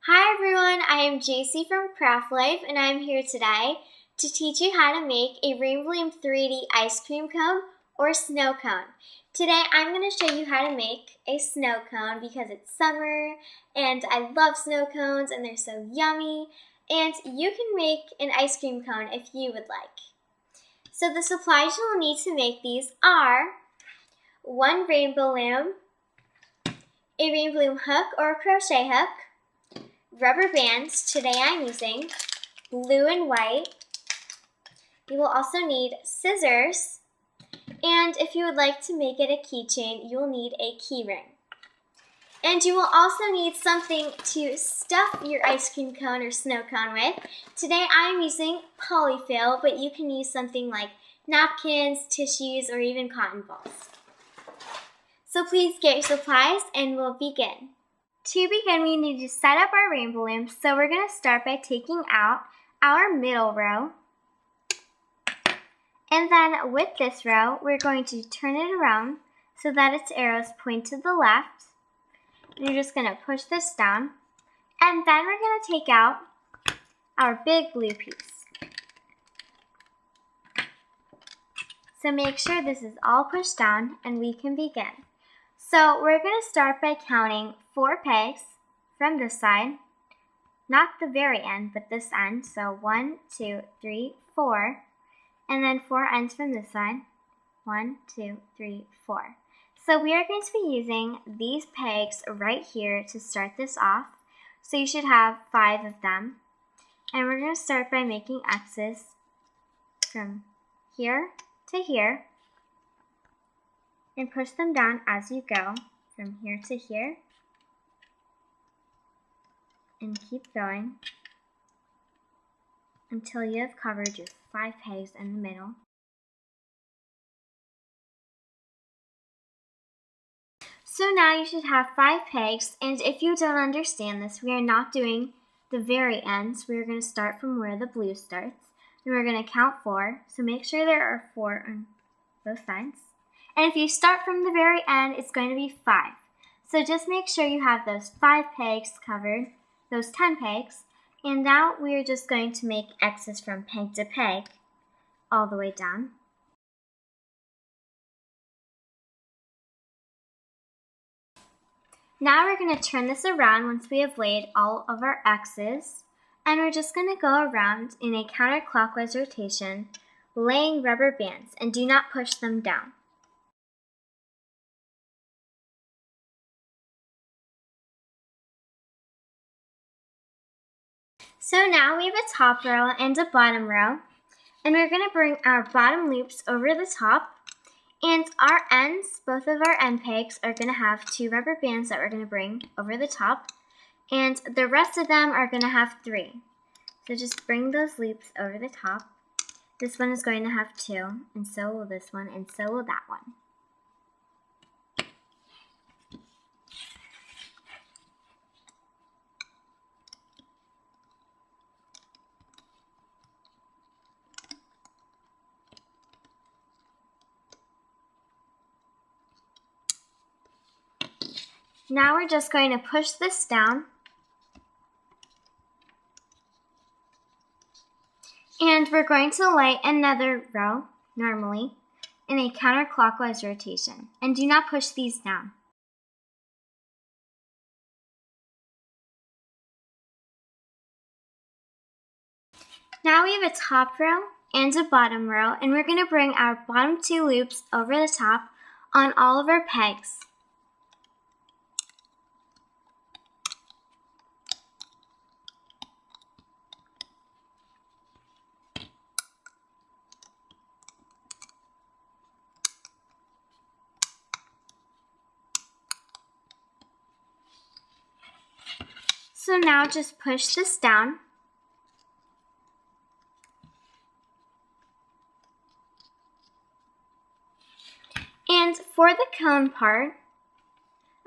Hi everyone, I am Jacy from Craft Life and I am here today to teach you how to make a Rainbow Loom 3D ice cream cone or snow cone. Today I'm going to show you how to make a snow cone because it's summer and I love snow cones and they're so yummy, and you can make an ice cream cone if you would like. So the supplies you will need to make these are one Rainbow Loom, a Rainbow Loom hook or a crochet hook, rubber bands, today I'm using blue and white. You will also need scissors, and if you would like to make it a keychain, you will need a key ring. And you will also need something to stuff your ice cream cone or snow cone with. Today I'm using polyfill, but you can use something like napkins, tissues, or even cotton balls. So please get your supplies and we'll begin. To begin, we need to set up our Rainbow Loom, so we're going to start by taking out our middle row. And then with this row, we're going to turn it around so that its arrows point to the left. You're just going to push this down, and then we're going to take out our big blue piece. So make sure this is all pushed down and we can begin. So we're going to start by counting 4 pegs from this side, not the very end, but this end. So 1, 2, 3, 4, and then 4 ends from this side. 1, 2, 3, 4. So we are going to be using these pegs right here to start this off. So you should have 5 of them. And we're going to start by making X's from here to here, and push them down as you go from here to here, and keep going until you have covered your 5 pegs in the middle. So now you should have 5 pegs, and if you don't understand this, we are not doing the very ends. We are going to start from where the blue starts, and we're going to count 4. So make sure there are 4 on both sides. And if you start from the very end, it's going to be 5. So just make sure you have those 5 pegs covered, those 10 pegs. And now we are just going to make X's from peg to peg all the way down. Now we're going to turn this around once we have laid all of our X's. And we're just going to go around in a counterclockwise rotation, laying rubber bands, and do not push them down. So now we have a top row and a bottom row, and we're going to bring our bottom loops over the top, and our ends, both of our end pegs, are going to have 2 rubber bands that we're going to bring over the top, and the rest of them are going to have 3. So just bring those loops over the top. This one is going to have 2, and so will this one, and so will that one. Now we're just going to push this down, and we're going to lay another row, normally, in a counterclockwise rotation, and do not push these down. Now we have a top row and a bottom row, and we're going to bring our bottom 2 loops over the top on all of our pegs. So now just push this down. And for the cone part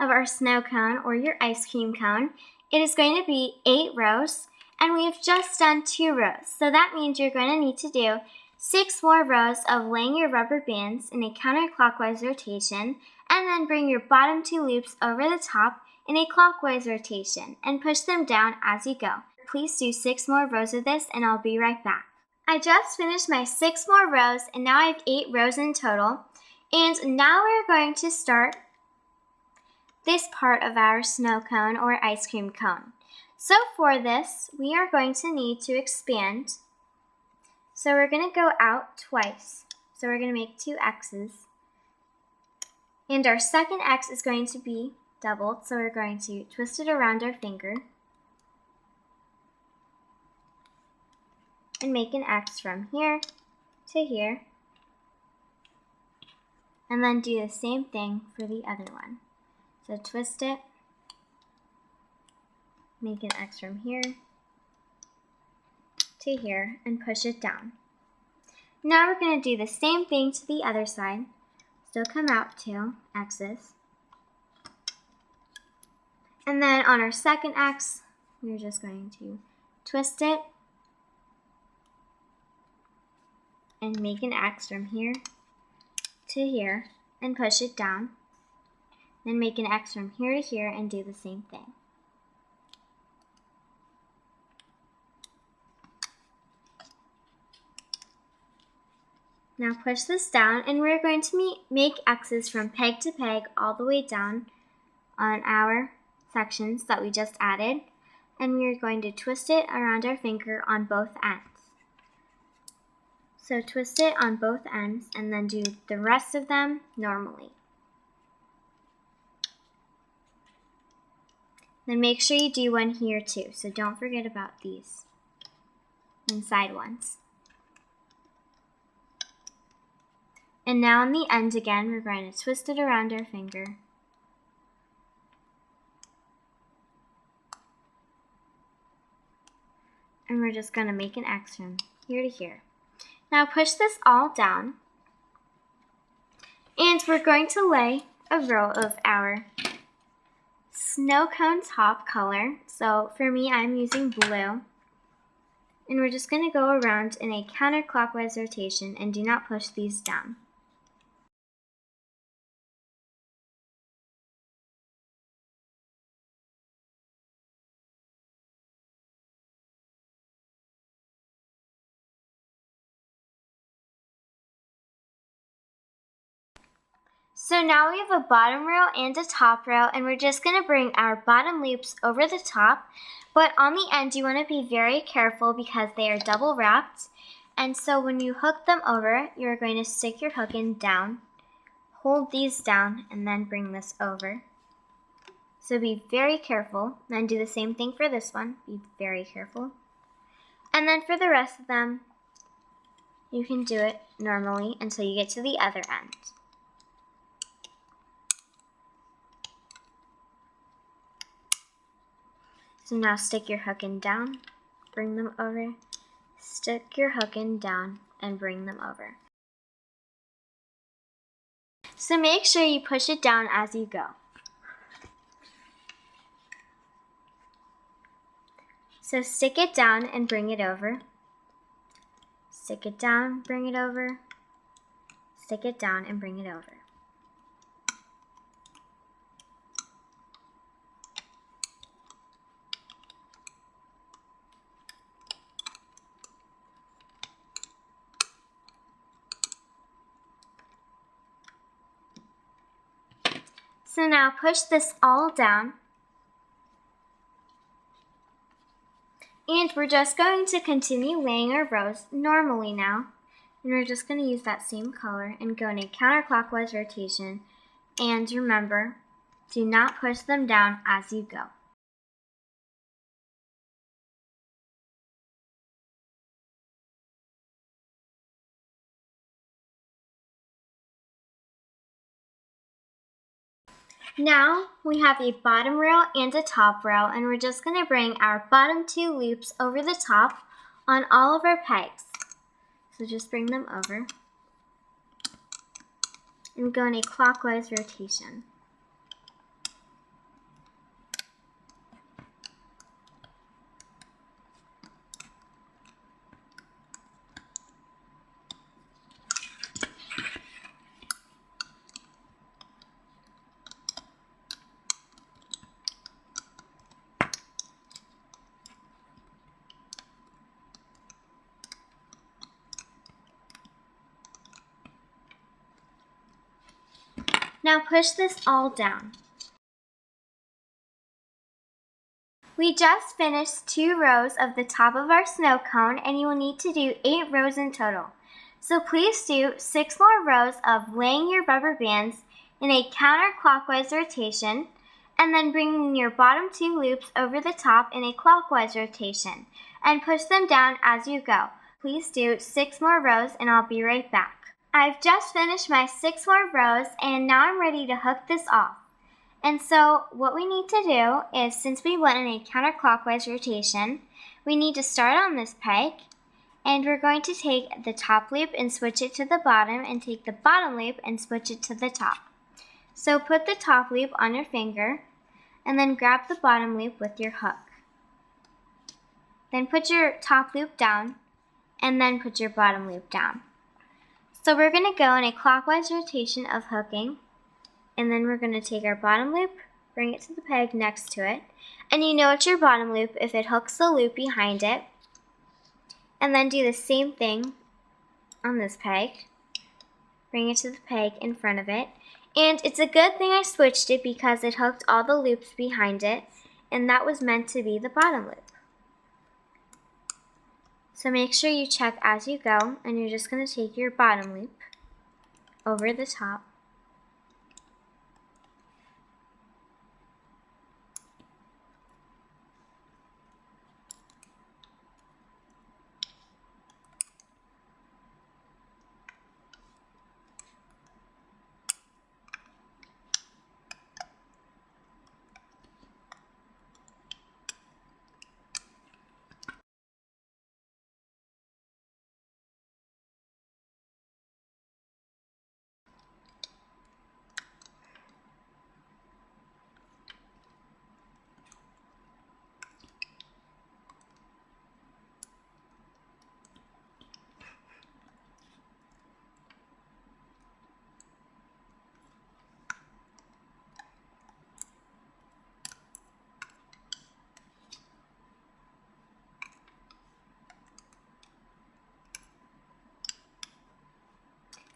of our snow cone or your ice cream cone, it is going to be 8 rows, and we have just done 2 rows. So that means you're going to need to do 6 more rows of laying your rubber bands in a counterclockwise rotation, and then bring your bottom 2 loops over the top in a clockwise rotation and push them down as you go. Please do 6 more rows of this and I'll be right back. I just finished my 6 more rows and now I have 8 rows in total. And now we're going to start this part of our snow cone or ice cream cone. So for this, we are going to need to expand. So we're going to go out twice. So we're going to make 2 X's. And our second X is going to be doubled, so we're going to twist it around our finger and make an X from here to here. And then do the same thing for the other one. So twist it, make an X from here to here, and push it down. Now we're going to do the same thing to the other side. Still come out 2 X's. And then on our second X, we're just going to twist it and make an X from here to here and push it down. Then make an X from here to here and do the same thing. Now push this down and we're going to make X's from peg to peg all the way down on our sections that we just added. And we're going to twist it around our finger on both ends. So twist it on both ends and then do the rest of them normally. Then make sure you do one here too, so don't forget about these inside ones. And now on the end again, we're going to twist it around our finger. And we're just going to make an X from here to here. Now push this all down. And we're going to lay a row of our snow cone top color. So for me, I'm using blue. And we're just going to go around in a counterclockwise rotation and do not push these down. So now we have a bottom row and a top row, and we're just going to bring our bottom loops over the top, but on the end you want to be very careful because they are double wrapped, and so when you hook them over, you're going to stick your hook in down, hold these down, and then bring this over. So be very careful, then do the same thing for this one, be very careful. And then for the rest of them, you can do it normally until you get to the other end. So now stick your hook in down, bring them over, stick your hook in down, and bring them over. So make sure you push it down as you go. So stick it down and bring it over. Stick it down, bring it over. Stick it down and bring it over. So now push this all down. And we're just going to continue laying our rows normally now. And we're just going to use that same color and go in a counterclockwise rotation. And remember, do not push them down as you go. Now we have a bottom row and a top row, and we're just going to bring our bottom 2 loops over the top on all of our pegs. So just bring them over and go in a clockwise rotation. Now push this all down. We just finished 2 rows of the top of our snow cone, and you will need to do 8 rows in total. So please do 6 more rows of laying your rubber bands in a counterclockwise rotation, and then bringing your bottom 2 loops over the top in a clockwise rotation, and push them down as you go. Please do 6 more rows, and I'll be right back. I've just finished my 6 more rows, and now I'm ready to hook this off. And so what we need to do is, since we went in a counterclockwise rotation, we need to start on this peg, and we're going to take the top loop and switch it to the bottom, and take the bottom loop and switch it to the top. So put the top loop on your finger, and then grab the bottom loop with your hook. Then put your top loop down, and then put your bottom loop down. So we're going to go in a clockwise rotation of hooking, and then we're going to take our bottom loop, bring it to the peg next to it, and you know it's your bottom loop if it hooks the loop behind it, and then do the same thing on this peg, bring it to the peg in front of it, and it's a good thing I switched it because it hooked all the loops behind it, and that was meant to be the bottom loop. So make sure you check as you go, and you're just going to take your bottom loop over the top,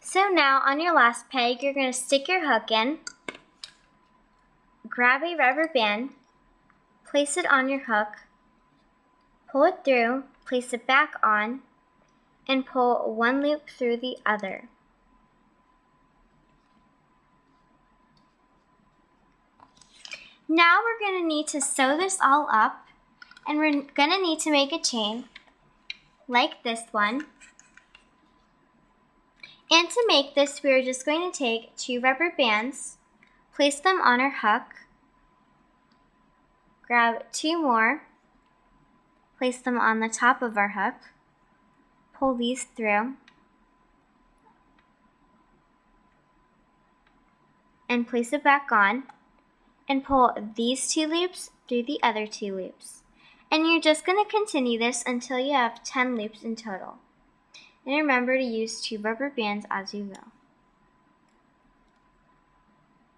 So now on your last peg, you're going to stick your hook in, grab a rubber band, place it on your hook, pull it through, place it back on, and pull one loop through the other. Now we're going to need to sew this all up, and we're going to need to make a chain like this one. And to make this, we're just going to take 2 rubber bands, place them on our hook, grab 2 more, place them on the top of our hook, pull these through, and place it back on, and pull these 2 loops through the other 2 loops. And you're just going to continue this until you have 10 loops in total. And remember to use 2 rubber bands as you go.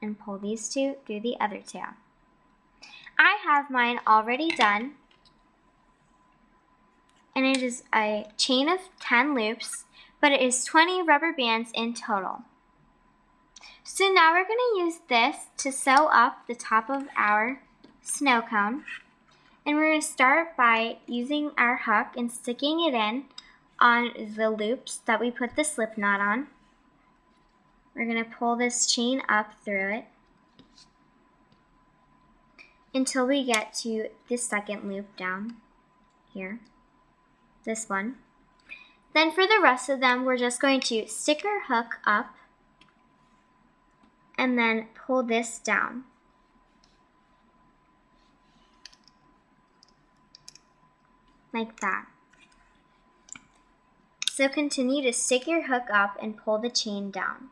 And pull these 2 through the other 2. I have mine already done. And it is a chain of 10 loops, but it is 20 rubber bands in total. So now we're going to use this to sew up the top of our snow cone. And we're going to start by using our hook and sticking it in on the loops that we put the slip knot on. We're going to pull this chain up through it until we get to the second loop down here, this one. Then for the rest of them, we're just going to stick our hook up and then pull this down. Like that. So continue to stick your hook up and pull the chain down.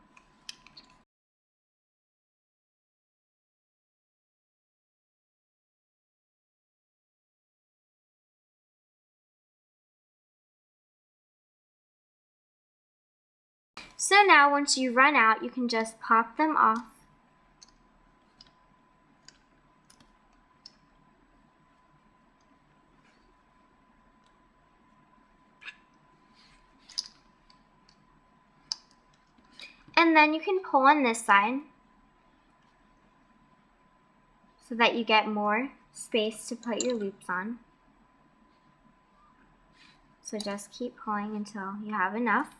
So now once you run out, you can just pop them off. And then you can pull on this side, so that you get more space to put your loops on. So just keep pulling until you have enough.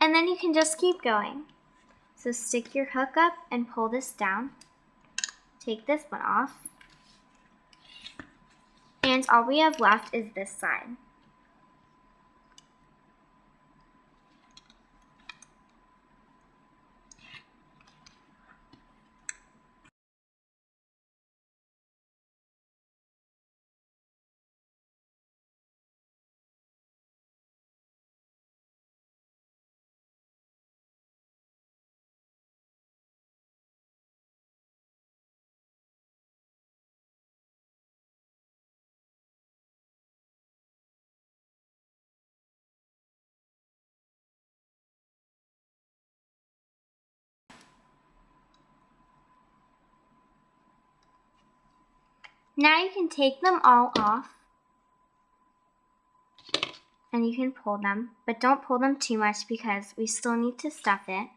And then you can just keep going. So stick your hook up and pull this down. Take this one off. And all we have left is this side. Now you can take them all off and you can pull them, but don't pull them too much because we still need to stuff it.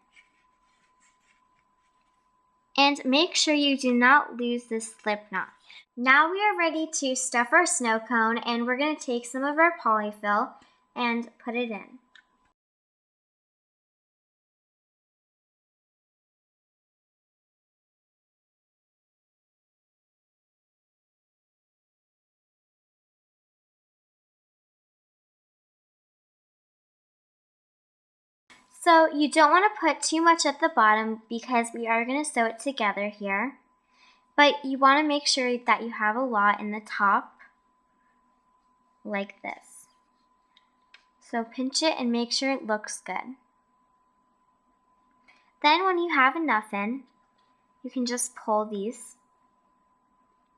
And make sure you do not lose this slip knot. Now we are ready to stuff our snow cone, and we're going to take some of our polyfill and put it in. So you don't want to put too much at the bottom because we are going to sew it together here. But you want to make sure that you have a lot in the top, like this. So pinch it and make sure it looks good. Then when you have enough in, you can just pull these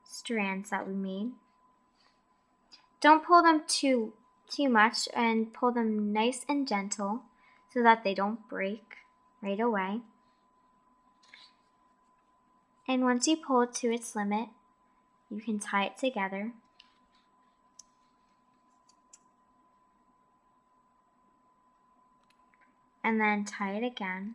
strands that we made. Don't pull them too much, and pull them nice and gentle so that they don't break right away. And once you pull it to its limit, you can tie it together. And then tie it again.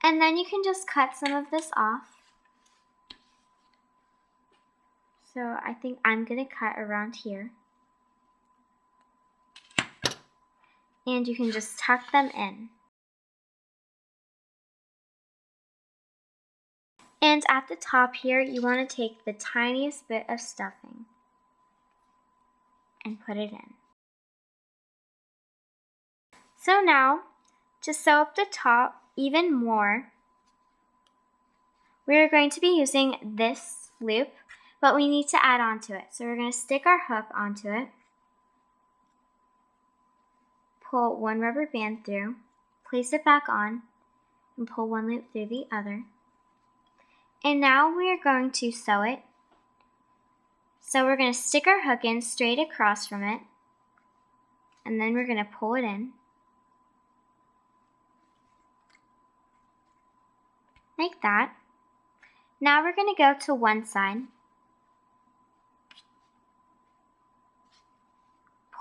And then you can just cut some of this off. So I think I'm going to cut around here. And you can just tuck them in. And at the top here, you want to take the tiniest bit of stuffing and put it in. So now, to sew up the top even more, we are going to be using this loop, but we need to add on to it. So we're going to stick our hook onto it, pull one rubber band through, place it back on, and pull one loop through the other. And now we are going to sew it. So we're going to stick our hook in straight across from it, and then we're going to pull it in. Like that. Now we're going to go to one side.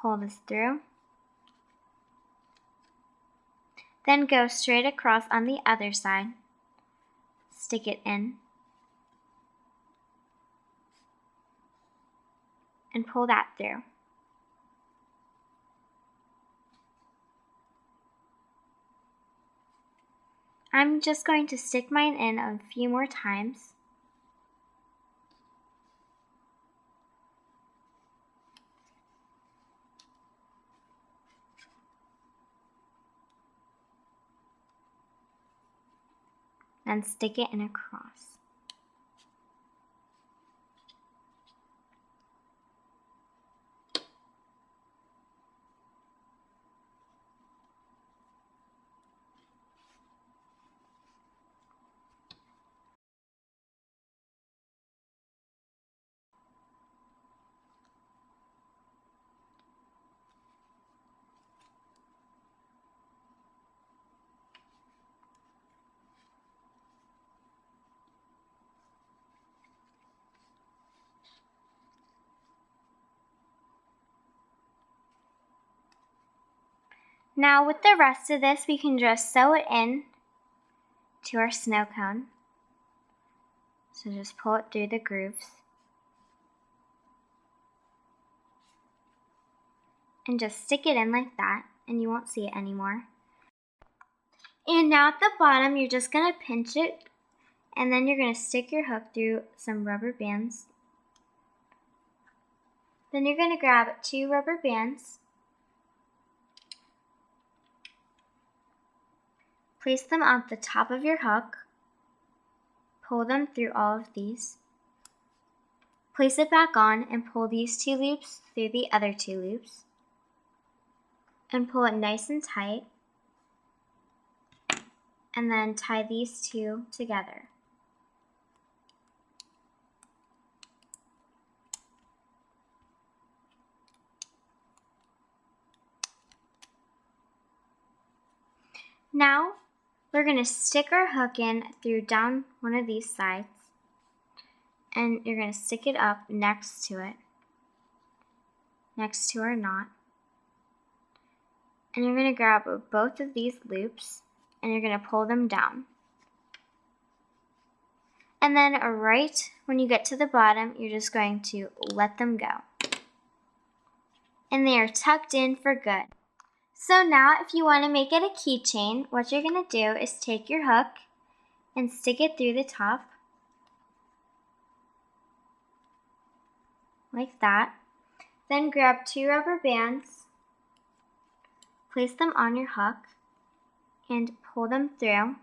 Pull this through. Then go straight across on the other side. Stick it in. And pull that through. I'm just going to stick mine in a few more times. And stick it in across. Now with the rest of this, we can just sew it in to our snow cone. So just pull it through the grooves. And just stick it in like that, and you won't see it anymore. And now at the bottom, you're just going to pinch it, and then you're going to stick your hook through some rubber bands. Then you're going to grab 2 rubber bands, place them on the top of your hook, pull them through all of these, place it back on, and pull these 2 loops through the other 2 loops, and pull it nice and tight, and then tie these 2 together. Now, we're going to stick our hook in through down one of these sides, and you're going to stick it up next to it, next to our knot. And you're going to grab both of these loops, and you're going to pull them down. And then right when you get to the bottom, you're just going to let them go. And they are tucked in for good. So now if you want to make it a keychain, what you're going to do is take your hook and stick it through the top, like that. Then grab 2 rubber bands, place them on your hook, and pull them through.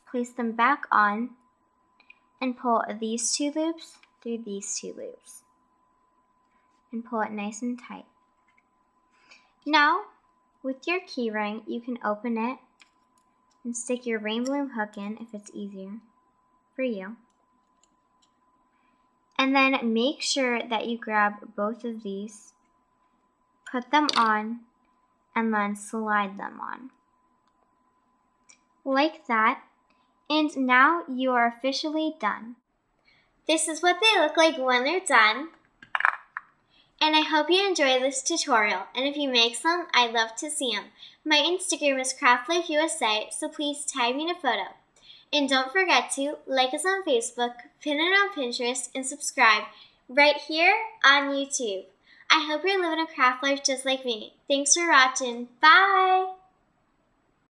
Place them back on, and pull these 2 loops through these 2 loops. And pull it nice and tight. Now, with your key ring, you can open it and stick your rainbow loom hook in if it's easier for you. And then make sure that you grab both of these, put them on, and then slide them on. Like that. And now you are officially done. This is what they look like when they're done. And I hope you enjoy this tutorial. And if you make some, I'd love to see them. My Instagram is CraftLifeUSA, so please tag me in a photo. And don't forget to like us on Facebook, pin it on Pinterest, and subscribe right here on YouTube. I hope you're living a craft life just like me. Thanks for watching. Bye!